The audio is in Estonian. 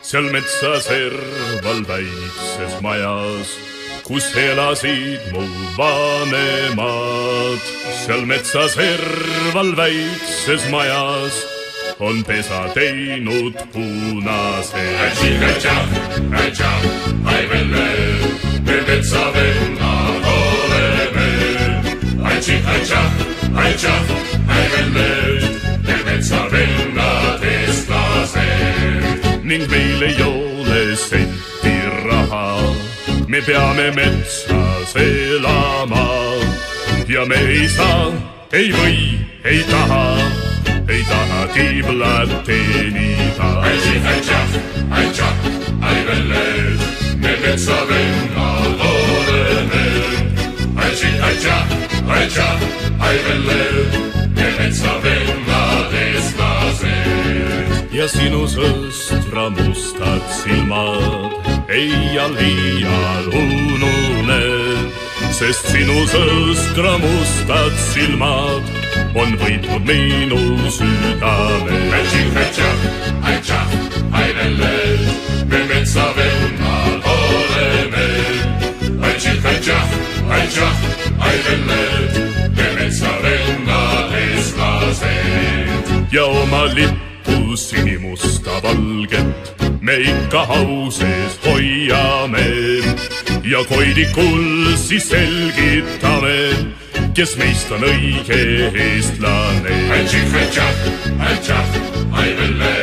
seal metsa serval väikses majas, kus elasid mu vanemad. seal metsa serval väikses majas on pesa teinud punase. Ai velle, me metsavennad oleme. Ai velle, me metsavennad eestlased. ning meil ei ole senti raha, me peame metsas elama ja me ei saa, ei või, ei taha tiblad teenida. Ai velle, me metsavennad oleme. Ai velle, me metsavennad eestlased. ja sinu sõstra mustad silmad ei liial unune, sest sinu sõstra mustad silmad on võitnud minu südame. Ai velle, me metsavennad oleme. Ai velle, me metsavennad eestlased. ja oma lippu sinimusta valget me ikka hauses hoiame ja koidikul siis selgitame, kes meist on õige eestlane. Ai velle,